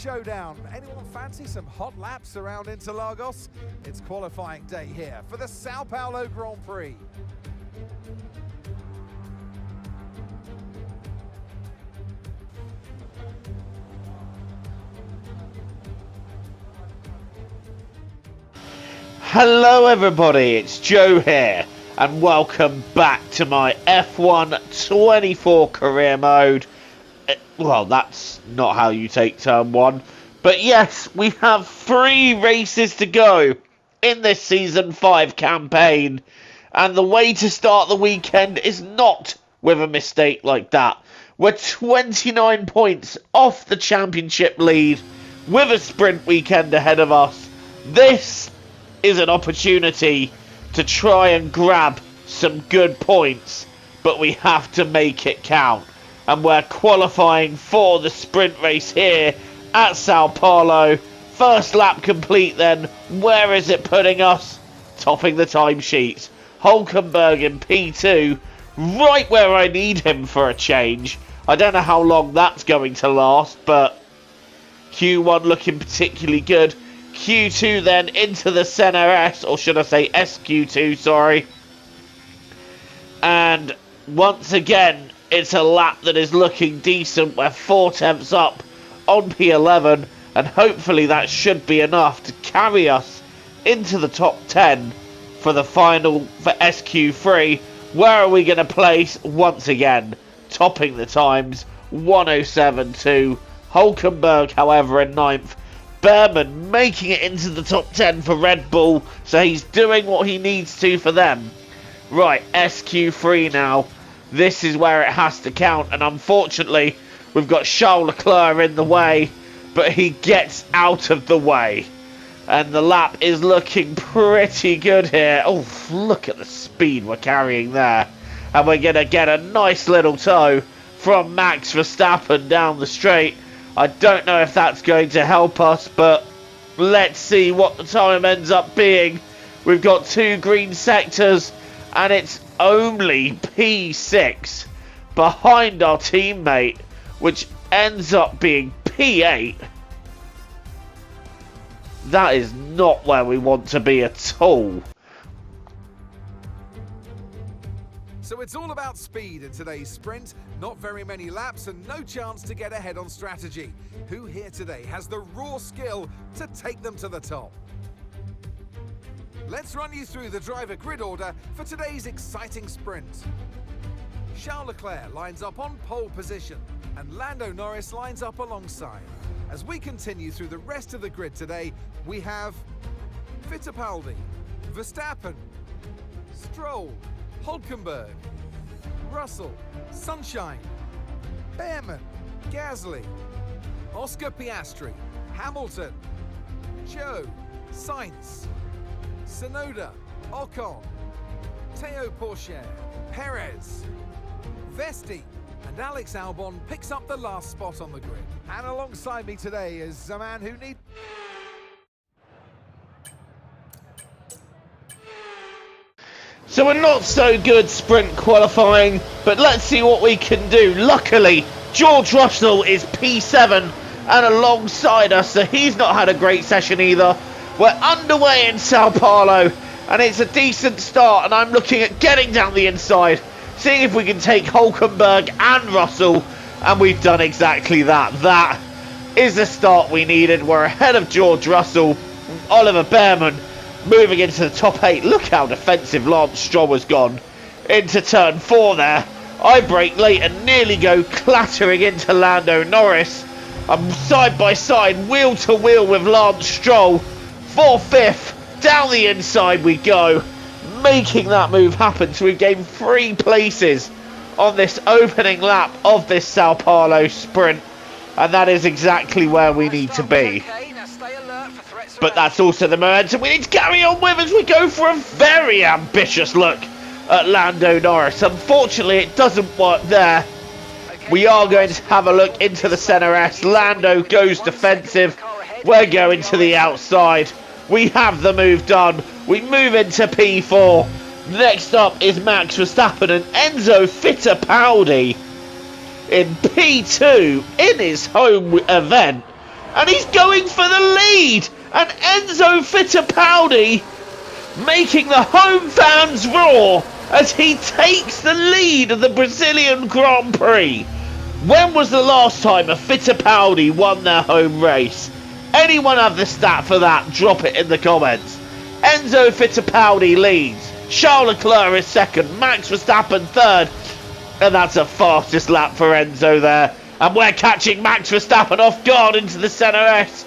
showdown. Anyone fancy some hot laps around Interlagos? It's qualifying day here for the Sao Paulo Grand Prix. Hello everybody, it's Joe here, and welcome back to my F1 24 career mode. Well, that's not how you take turn 1, but yes, we have 3 races to go in this Season 5 campaign, and the way to start the weekend is not with a mistake like that. We're 29 points off the championship lead with a sprint weekend ahead of us. This is an opportunity to try and grab some good points, but we have to make it count. And we're qualifying for the sprint race here at Sao Paulo. First lap complete then. Where is it putting us? Topping the timesheets. Hulkenberg in P2, right where I need him for a change. I don't know how long that's going to last, but Q1 looking particularly good. Q2 then into the Senna S, or should I say SQ2, sorry. And once again, it's a lap that is looking decent. We're 4 tenths up on P11, and hopefully that should be enough to carry us into the top 10 for the final for SQ3. Where are we going to place? Once again, topping the times, 107.2. Hulkenberg, however, in 9th. Behrman making it into the top 10 for Red Bull, so he's doing what he needs to for them. Right, SQ3 now. This is where it has to count, and unfortunately, we've got Charles Leclerc in the way, but he gets out of the way. And the lap is looking pretty good here. Oh, look at the speed we're carrying there. And we're going to get a nice little tow from Max Verstappen down the straight. I don't know if that's going to help us, but let's see what the time ends up being. We've got 2 green sectors, and it's only P6 behind our teammate, which ends up being P8. That is not where we want to be at all. So it's all about speed in today's sprint. Not very many laps and no chance to get ahead on strategy. Who here today has the raw skill to take them to the top? Let's run you through the driver grid order for today's exciting sprint. Charles Leclerc lines up on pole position and Lando Norris lines up alongside. As we continue through the rest of the grid today, we have Fittipaldi, Verstappen, Stroll, Hulkenberg, Russell, Sunshine, Behrman, Gasly, Oscar Piastri, Hamilton, Joe, Sainz, Tsunoda, Ocon, Teo Pourchaire, Perez, Vesti, and Alex Albon picks up the last spot on the grid. And alongside me today is a man who needs... So a not so good sprint qualifying, but let's see what we can do. Luckily, George Russell is P7 and alongside us, so he's not had a great session either. We're underway in Sao Paulo, and it's a decent start, and I'm looking at getting down the inside, seeing if we can take Hulkenberg and Russell, and we've done exactly that. That is the start we needed. We're ahead of George Russell, Oliver Behrman, moving into the top 8. Look how defensive Lance Stroll has gone into turn 4 there. I brake late and nearly go clattering into Lando Norris. I'm side by side, wheel to wheel with Lance Stroll. 4th, down the inside we go, making that move happen. So we've gained 3 places on this opening lap of this Sao Paulo sprint. And that is exactly where we need to be. But that's also the momentum we need to carry on with as we go for a very ambitious look at Lando Norris. Unfortunately, it doesn't work there. We are going to have a look into the Senna S. Lando goes defensive. We're going to the outside. We have the move done. We move into P4. Next up is Max Verstappen and Enzo Fittipaldi in P2 in his home event. and he's going for the lead. And Enzo Fittipaldi making the home fans roar as he takes the lead of the Brazilian Grand Prix. When was the last time a Fittipaldi won their home race? Anyone have the stat for that? Drop it in the comments. Enzo Fittipaldi leads. Charles Leclerc is second. Max Verstappen third. And that's a fastest lap for Enzo there. And we're catching Max Verstappen off guard into the Center S.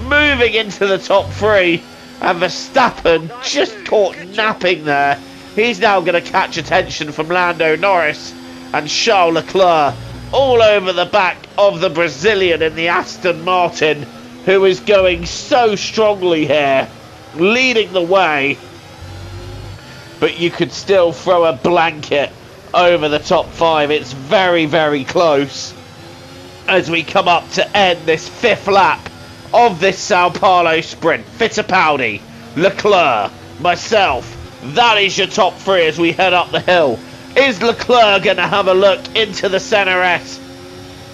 Moving into the top three. And Verstappen just caught napping there. He's now going to catch attention from Lando Norris and Charles Leclerc all over the back of the Brazilian in the Aston Martin, who is going so strongly here, leading the way. But you could still throw a blanket over the top five. It's very, very close as we come up to end this fifth lap of this Sao Paulo sprint. Fittipaldi, Leclerc, myself. That is your top three as we head up the hill. Is Leclerc going to have a look into the Center S?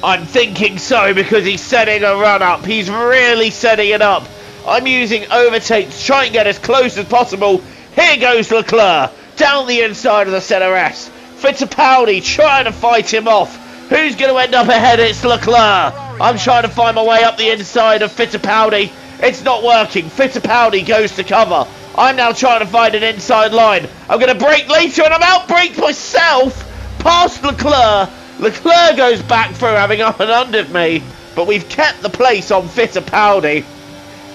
I'm thinking so, because he's setting a run up. He's really setting it up. I'm using overtake to try and get as close as possible. Here goes Leclerc down the inside of the Center S. Fittipaldi trying to fight him off. Who's going to end up ahead? It's Leclerc. I'm trying to find my way up the inside of Fittipaldi. It's not working. Fittipaldi goes to cover. I'm now trying to find an inside line. I'm going to brake later and I'm out-braked myself past Leclerc. Leclerc goes back through, having up and undered me. But we've kept the place on Fittipaldi.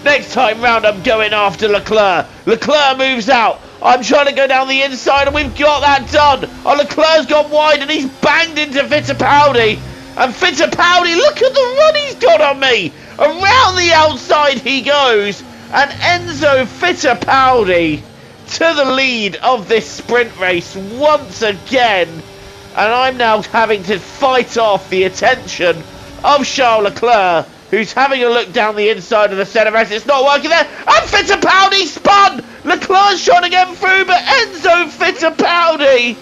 Next time round I'm going after Leclerc. Leclerc moves out. I'm trying to go down the inside and we've got that done. Oh, Leclerc's gone wide and he's banged into Fittipaldi. And Fittipaldi, look at the run he's got on me. Around the outside he goes. And Enzo Fittipaldi to the lead of this sprint race once again. And I'm now having to fight off the attention of Charles Leclerc, who's having a look down the inside of the Center S. It's not working there. And Fittipaldi spun. Leclerc's trying to get through, but Enzo Fittipaldi,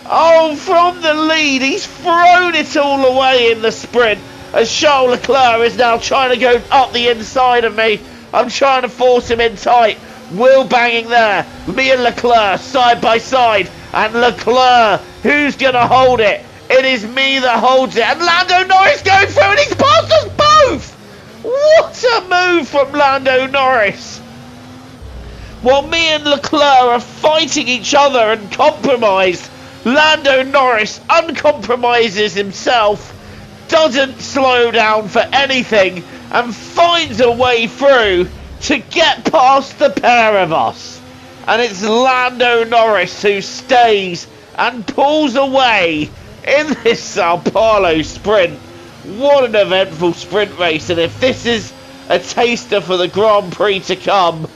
oh, from the lead, he's thrown it all away in the sprint. As Charles Leclerc is now trying to go up the inside of me. I'm trying to force him in tight. Wheel banging there. Me and Leclerc side by side. And Leclerc, who's going to hold it? It is me that holds it. And Lando Norris going through and he's passed us both. What a move from Lando Norris. While me and Leclerc are fighting each other and compromised, Lando Norris uncompromises himself, doesn't slow down for anything, and finds a way through to get past the pair of us. And it's Lando Norris who stays and pulls away in this Sao Paulo sprint. What an eventful sprint race, and if this is a taster for the Grand Prix to come,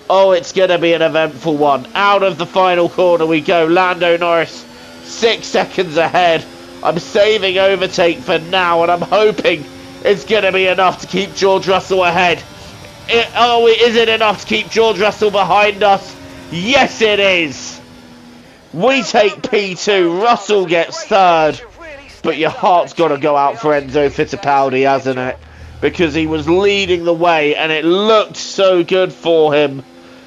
oh, it's going to be an eventful one. Out of the final corner we go. Lando Norris 6 seconds ahead. I'm saving overtake for now, and I'm hoping it's going to be enough to keep George Russell ahead. Is it enough to keep George Russell behind us? Yes, it is. We take P2. Russell gets third. But your heart's got to go out for Enzo Fittipaldi, hasn't it? Because he was leading the way and it looked so good for him.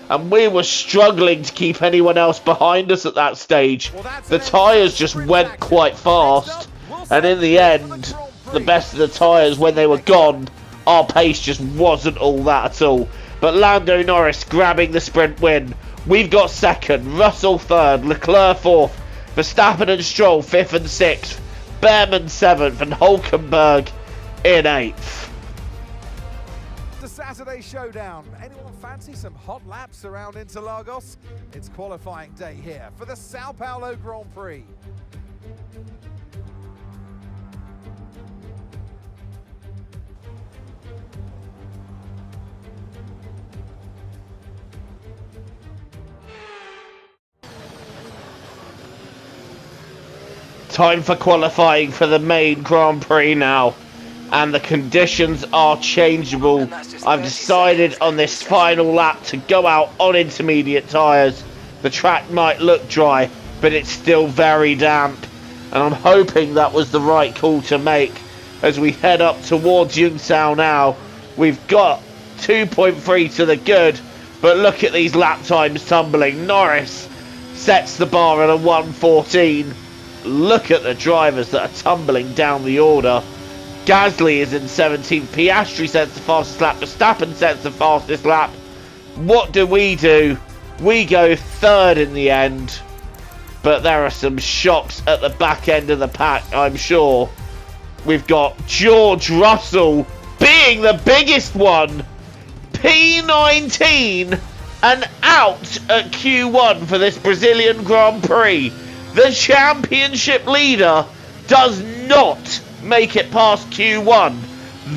And we were struggling to keep anyone else behind us at that stage. The tyres just went quite fast. And in the end, the best of the tyres, when they were gone, our pace just wasn't all that at all. But Lando Norris grabbing the sprint win. We've got second, Russell third, Leclerc fourth, Verstappen and Stroll fifth and sixth, Behrman seventh, and Hulkenberg in eighth. The Saturday showdown. Anyone fancy some hot laps around Interlagos? It's qualifying day here for the Sao Paulo Grand Prix. Time for qualifying for the main Grand Prix now. And the conditions are changeable. I've decided on this final lap to go out on intermediate tyres. The track might look dry, but it's still very damp. And I'm hoping that was the right call to make as we head up towards Yungsao now, We've got 2.3 to the good, but look at these lap times tumbling. Norris sets the bar at a 1:14. Look at the drivers that are tumbling down the order. Gasly is in 17th. Piastri sets the fastest lap. Verstappen sets the fastest lap. What do? We go third in the end. But there are some shocks at the back end of the pack, I'm sure. We've got George Russell being the biggest one. P19 and out at Q1 for this Brazilian Grand Prix. The championship leader does not make it past Q1.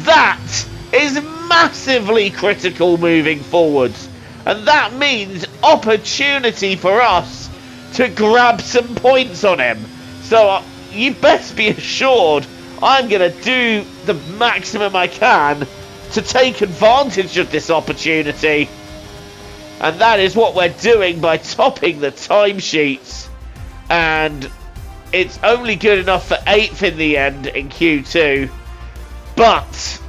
That is massively critical moving forwards. And that means opportunity for us to grab some points on him. So you best be assured I'm going to do the maximum I can to take advantage of this opportunity. And that is what we're doing by topping the timesheets. And it's only good enough for 8th in the end in Q2. But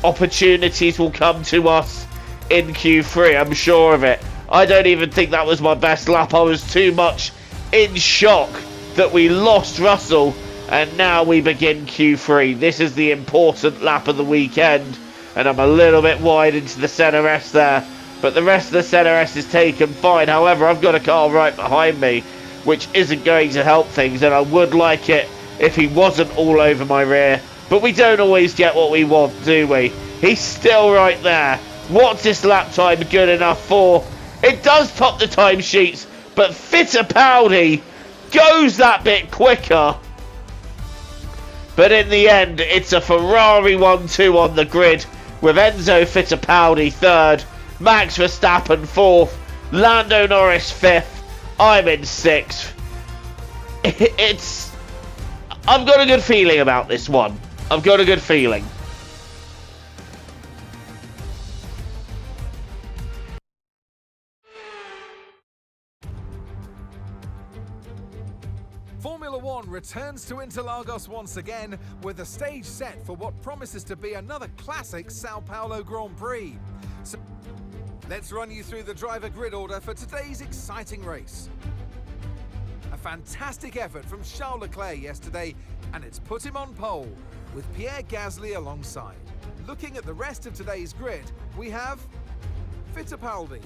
opportunities will come to us in Q3, I'm sure of it. I don't even think that was my best lap. I was too much in shock that we lost Russell. And now we begin Q3. This is the important lap of the weekend. And I'm a little bit wide into the centre S there. But the rest of the centre S is taken fine. However, I've got a car right behind me, which isn't going to help things. And I would like it if he wasn't all over my rear. But we don't always get what we want, do we? He's still right there. What's this lap time good enough for? It does top the timesheets, but Fittipaldi goes that bit quicker. But in the end, it's a Ferrari 1-2 on the grid, with Enzo Fittipaldi third, Max Verstappen fourth, Lando Norris fifth, I'm in sixth. I've got a good feeling about this one. I've got a good feeling. Formula One returns to Interlagos once again with a stage set for what promises to be another classic Sao Paulo Grand Prix. So let's run you through the driver grid order for today's exciting race. A fantastic effort from Charles Leclerc yesterday, and it's put him on pole, with Pierre Gasly alongside. Looking at the rest of today's grid, we have Fittipaldi,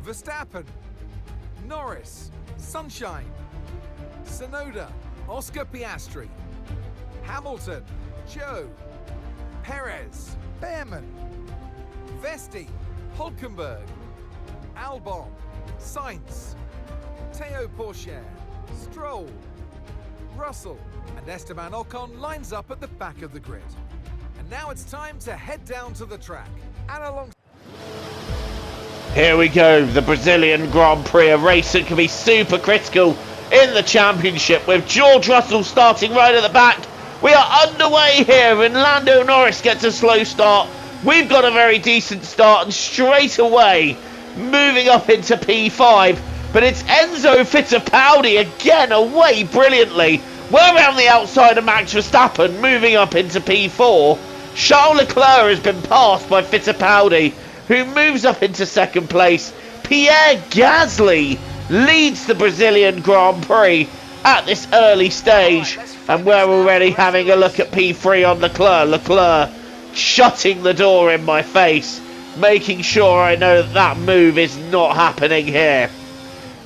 Verstappen, Norris, Sunshine, Tsunoda, Oscar Piastri, Hamilton, Joe, Perez, Behrman, Vesti, Hulkenberg, Albon, Sainz, Teo Pourchaire, Stroll, Russell, and Esteban Ocon lines up at the back of the grid. And now it's time to head down to the track and along. Here we go, the Brazilian Grand Prix, a race that can be super critical in the championship, with George Russell starting right at the back. We are underway here, and Lando Norris gets a slow start. We've got a very decent start, and straight away moving up into P5. But it's Enzo Fittipaldi again away brilliantly. Well around the outside of Max Verstappen, moving up into P4. Charles Leclerc has been passed by Fittipaldi, who moves up into second place. Pierre Gasly leads the Brazilian Grand Prix at this early stage, and we're already having a look at P3 on Leclerc. Leclerc shutting the door in my face, making sure I know that move is not happening here.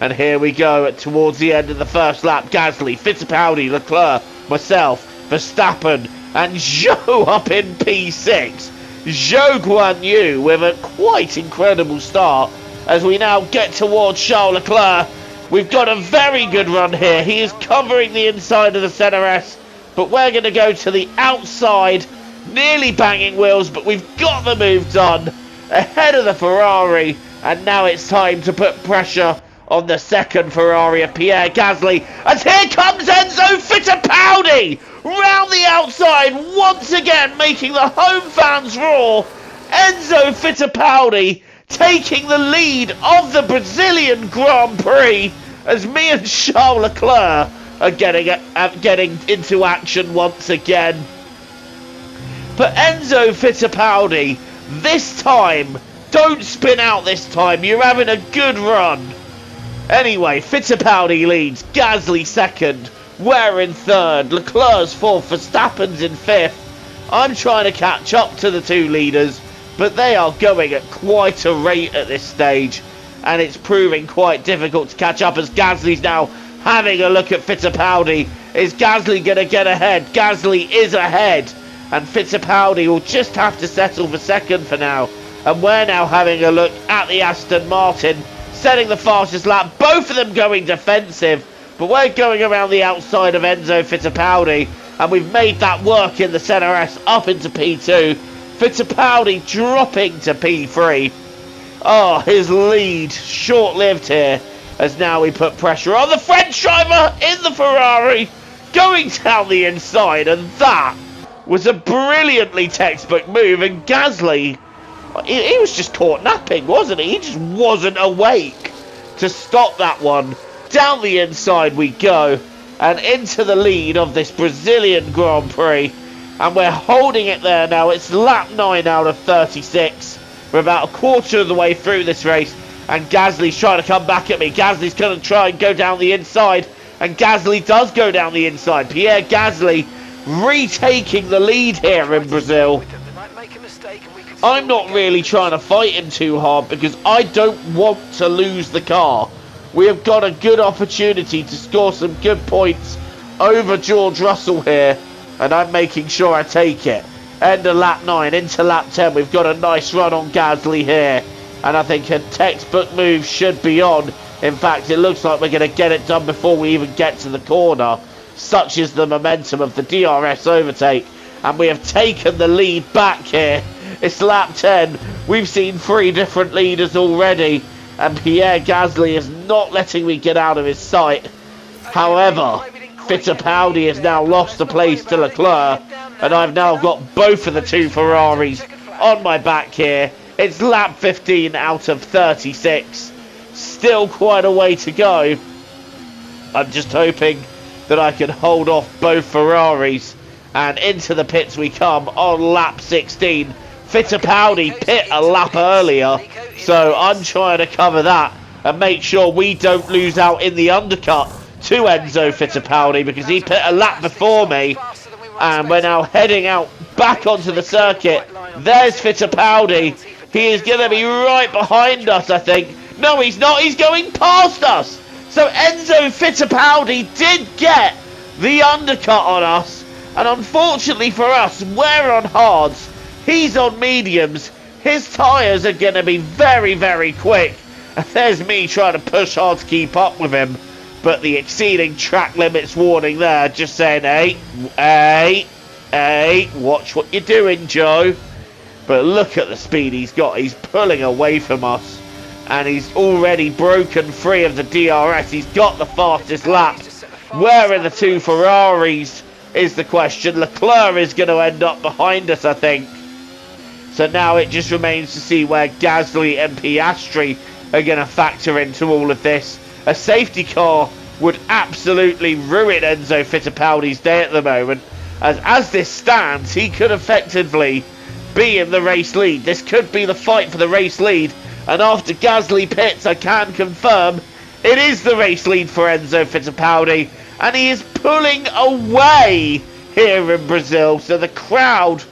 And here we go towards the end of the first lap. Gasly, Fittipaldi, Leclerc, myself, Verstappen, and Zhou up in P6. Zhou Guan Yu with a quite incredible start as we now get towards Charles Leclerc. We've got a very good run here. He is covering the inside of the centre S, but we're going to go to the outside, nearly banging wheels, but we've got the move done ahead of the Ferrari, and now it's time to put pressure on the second Ferrari of Pierre Gasly, as here comes Enzo Fittipaldi round the outside, once again making the home fans roar. Enzo Fittipaldi taking the lead of the Brazilian Grand Prix, as me and Charles Leclerc are getting into action once again. But Enzo Fittipaldi, this time, don't spin out this time. You're having a good run. Anyway, Fittipaldi leads, Gasly second, Ware in third, Leclerc's fourth, Verstappen's in fifth. I'm trying to catch up to the two leaders, but they are going at quite a rate at this stage, and it's proving quite difficult to catch up as Gasly's now having a look at Fittipaldi. Is Gasly going to get ahead? Gasly is ahead, and Fittipaldi will just have to settle for second for now. And we're now having a look at the Aston Martin, setting the fastest lap, both of them going defensive, but we're going around the outside of Enzo Fittipaldi, and we've made that work in the Senna S up into P2. Fittipaldi dropping to P3. Oh, his lead short-lived here, as now we put pressure on the French driver in the Ferrari, going down the inside, and that was a brilliantly textbook move, and Gasly, he was just caught napping, wasn't he? He just wasn't awake to stop that one. Down the inside we go, and into the lead of this Brazilian Grand Prix, and we're holding it there now. It's lap 9 out of 36. We're about a quarter of the way through this race, and Gasly's trying to come back at me. Gasly's going to try and go down the inside, and Gasly does go down the inside. Pierre Gasly retaking the lead here in Brazil. I'm not really trying to fight him too hard because I don't want to lose the car. We have got a good opportunity to score some good points over George Russell here, and I'm making sure I take it. End of lap 9 into lap 10. We've got a nice run on Gasly here, and I think a textbook move should be on. In fact, it looks like we're going to get it done before we even get to the corner. Such is the momentum of the DRS overtake, and we have taken the lead back here. It's lap 10. We've seen 3 different leaders already, and Pierre Gasly is not letting me get out of his sight. However, Fittipaldi has now lost the place to Leclerc, and I've now got both of the two Ferraris on my back here. It's lap 15 out of 36. Still quite a way to go. I'm just hoping that I can hold off both Ferraris, and into the pits we come on lap 16. Fittipaldi pit a lap earlier, so I'm trying to cover that and make sure we don't lose out in the undercut to Enzo Fittipaldi, because he pit a lap before me, and we're now heading out back onto the circuit. There's Fittipaldi. He is going to be right behind us, I think. No, he's not. He's going past us. So Enzo Fittipaldi did get the undercut on us, and unfortunately for us, we're on hards. He's on mediums. His tyres are going to be very, very quick. And there's me trying to push hard to keep up with him. But the exceeding track limits warning there, just saying, hey, watch what you're doing, Joe. But look at the speed he's got. He's pulling away from us, and he's already broken free of the DRS. He's got the fastest lap. Where are the two Ferraris is the question. Leclerc is going to end up behind us, I think. So now it just remains to see where Gasly and Piastri are going to factor into all of this. A safety car would absolutely ruin Enzo Fittipaldi's day at the moment, as this stands, he could effectively be in the race lead. This could be the fight for the race lead, and after Gasly pits, I can confirm it is the race lead for Enzo Fittipaldi, and he is pulling away here in Brazil. So the crowd,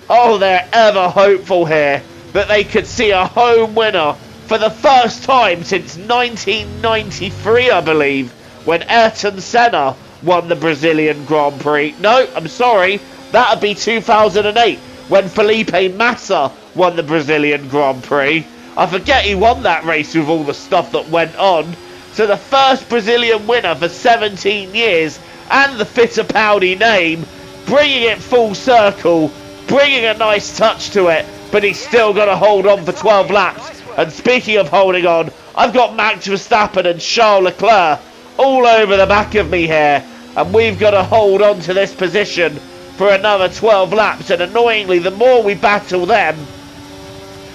oh, they're ever hopeful here that they could see a home winner for the first time since 1993, I believe, when Ayrton Senna won the Brazilian Grand Prix. No, I'm sorry, that would be 2008, when Felipe Massa won the Brazilian Grand Prix. I forget he won that race with all the stuff that went on. So the first Brazilian winner for 17 years, and the Fittipaldi name, bringing it full circle, bringing a nice touch to it, but he's still got to hold on for 12 laps. And speaking of holding on, I've got Max Verstappen and Charles Leclerc all over the back of me here, and we've got to hold on to this position for another 12 laps, and annoyingly, the more we battle them,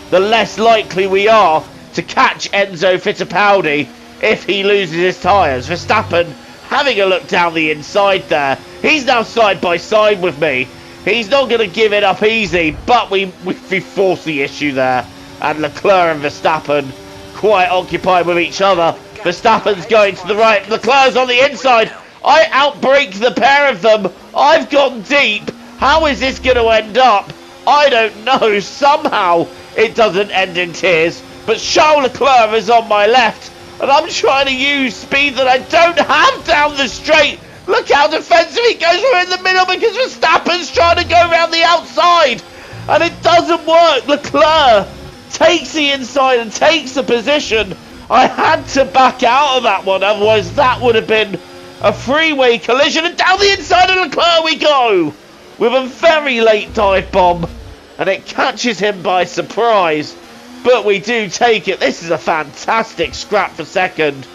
the less likely we are to catch Enzo Fittipaldi if he loses his tyres. Verstappen having a look down the inside there. He's now side by side with me. He's not going to give it up easy, but we forced the issue there. And Leclerc and Verstappen quite occupied with each other. Verstappen's going to the right, Leclerc's on the inside. I outbrake the pair of them. I've gone deep. How is this going to end up? I don't know. Somehow it doesn't end in tears. But Charles Leclerc is on my left. And I'm trying to use speed that I don't have down the straight. Look how defensive he goes. We're in the middle because Verstappen's trying to go around the outside. And it doesn't work. Leclerc takes the inside and takes the position. I had to back out of that one. Otherwise, that would have been a freeway collision. And down the inside of Leclerc we go. With a very late dive bomb. And it catches him by surprise. But we do take it. This is a fantastic scrap for second.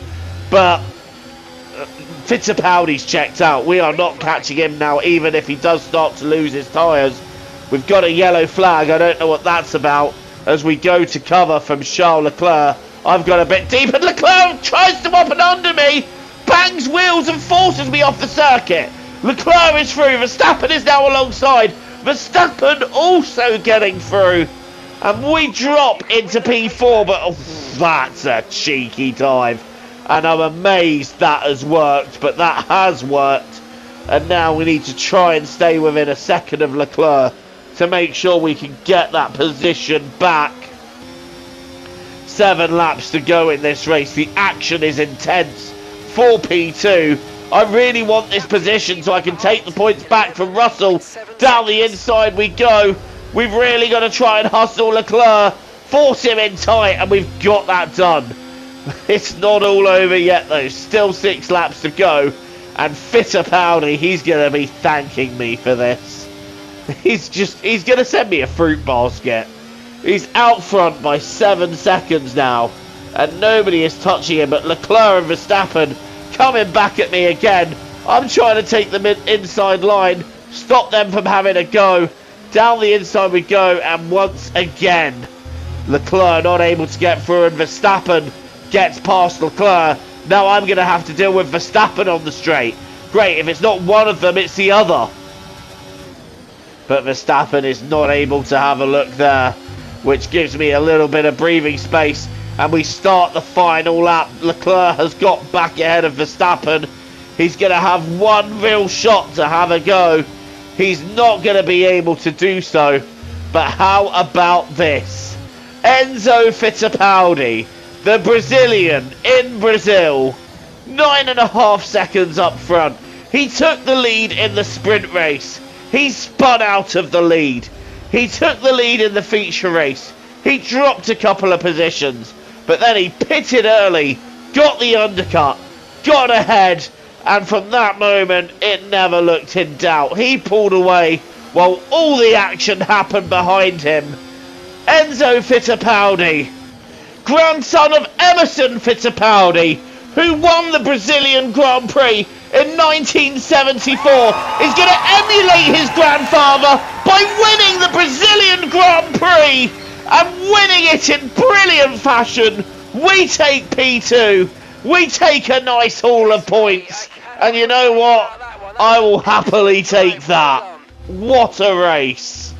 But Fittipaldi's checked out. We are not catching him now, even if he does start to lose his tyres. We've got a yellow flag. I don't know what that's about. As we go to cover from Charles Leclerc. I've got a bit deep, and Leclerc tries to up and under me. Bangs wheels and forces me off the circuit. Leclerc is through. Verstappen is now alongside. Verstappen also getting through. And we drop into P4, but that's a cheeky dive. And I'm amazed that has worked, but that has worked. And now we need to try and stay within a second of Leclerc to make sure we can get that position back. 7 laps to go in this race. The action is intense. 4 P2. I really want this position so I can take the points back from Russell. Down the inside we go. We've really got to try and hustle Leclerc, force him in tight, and we've got that done. It's not all over yet though, still 6 laps to go, and Fittipaldi, he's going to be thanking me for this. He's going to send me a fruit basket. He's out front by 7 seconds now, and nobody is touching him, but Leclerc and Verstappen coming back at me again. I'm trying to take them inside line, stop them from having a go. Down the inside we go, and once again, Leclerc not able to get through, and Verstappen gets past Leclerc. Now I'm going to have to deal with Verstappen on the straight. Great, if it's not one of them, it's the other. But Verstappen is not able to have a look there, which gives me a little bit of breathing space. And we start the final lap. Leclerc has got back ahead of Verstappen. He's going to have one real shot to have a go. He's not going to be able to do so. But how about this? Enzo Fittipaldi, the Brazilian in Brazil, 9.5 seconds up front. He took the lead in the sprint race. He spun out of the lead. He took the lead in the feature race. He dropped a couple of positions. But then he pitted early, got the undercut, got ahead. And from that moment, it never looked in doubt. He pulled away while all the action happened behind him. Enzo Fittipaldi, grandson of Emerson Fittipaldi, who won the Brazilian Grand Prix in 1974, is going to emulate his grandfather by winning the Brazilian Grand Prix and winning it in brilliant fashion. We take P2. We take a nice haul of points. And you know what? I will happily take that. What a race.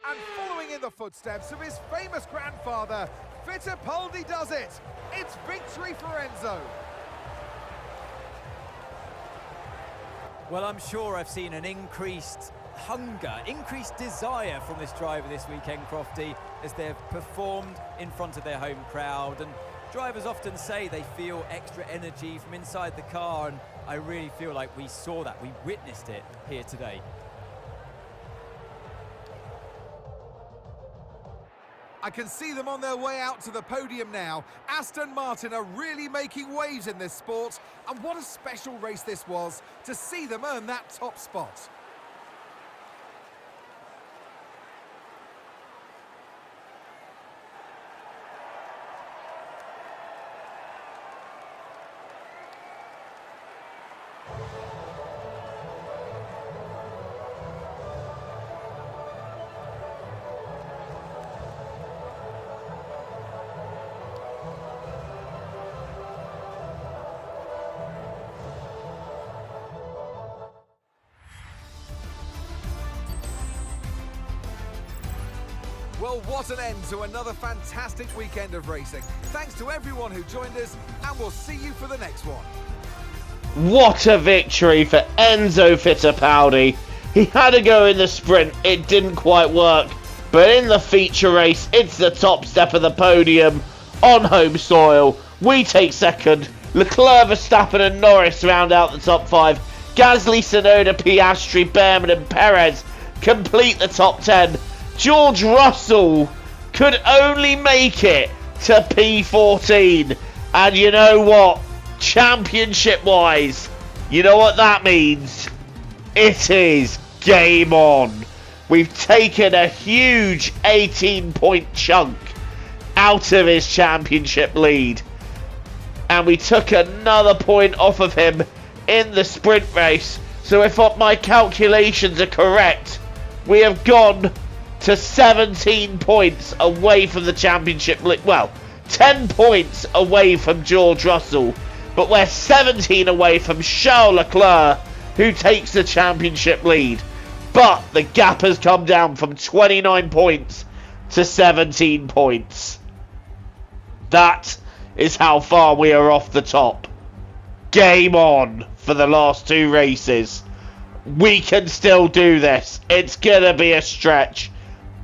And following in the footsteps of his famous grandfather, Fittipaldi does it. It's victory for Enzo. Well, I'm sure I've seen an increased hunger, increased desire from this driver this weekend, Crofty, as they've performed in front of their home crowd. And drivers often say they feel extra energy from inside the car, and I really feel like we saw that, we witnessed it here today. I can see them on their way out to the podium now. Aston Martin are really making waves in this sport, and what a special race this was to see them earn that top spot. Well, what an end to another fantastic weekend of racing. Thanks to everyone who joined us, and we'll see you for the next one. What a victory for Enzo Fittipaldi. He had to go in the sprint, it didn't quite work. But in the feature race, it's the top step of the podium on home soil. We take second. Leclerc, Verstappen and Norris round out the top 5. Gasly, Tsunoda, Piastri, Behrman and Perez complete the top 10. George Russell could only make it to P14. And you know what? Championship-wise, you know what that means? It is game on. We've taken a huge 18-point chunk out of his championship lead. And we took another point off of him in the sprint race. So if my calculations are correct, we have gone to 17 points away from the championship lead. Well, 10 points away from George Russell. But we're 17 away from Charles Leclerc, who takes the championship lead. But the gap has come down from 29 points to 17 points. That is how far we are off the top. Game on for the last 2 races. We can still do this. It's going to be a stretch.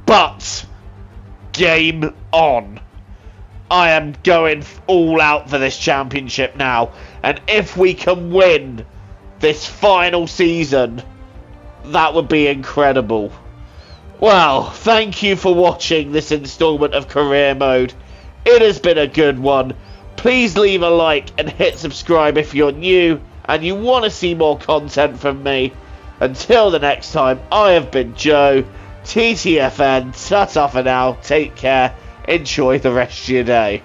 But game on. I am going all out for this championship now. And if we can win this final season, that would be incredible. Well, thank you for watching this installment of Career Mode. It has been a good one. Please leave a like and hit subscribe if you're new and you want to see more content from me. Until the next time, I have been Joe, TTFN, ta-ta for now, take care, enjoy the rest of your day.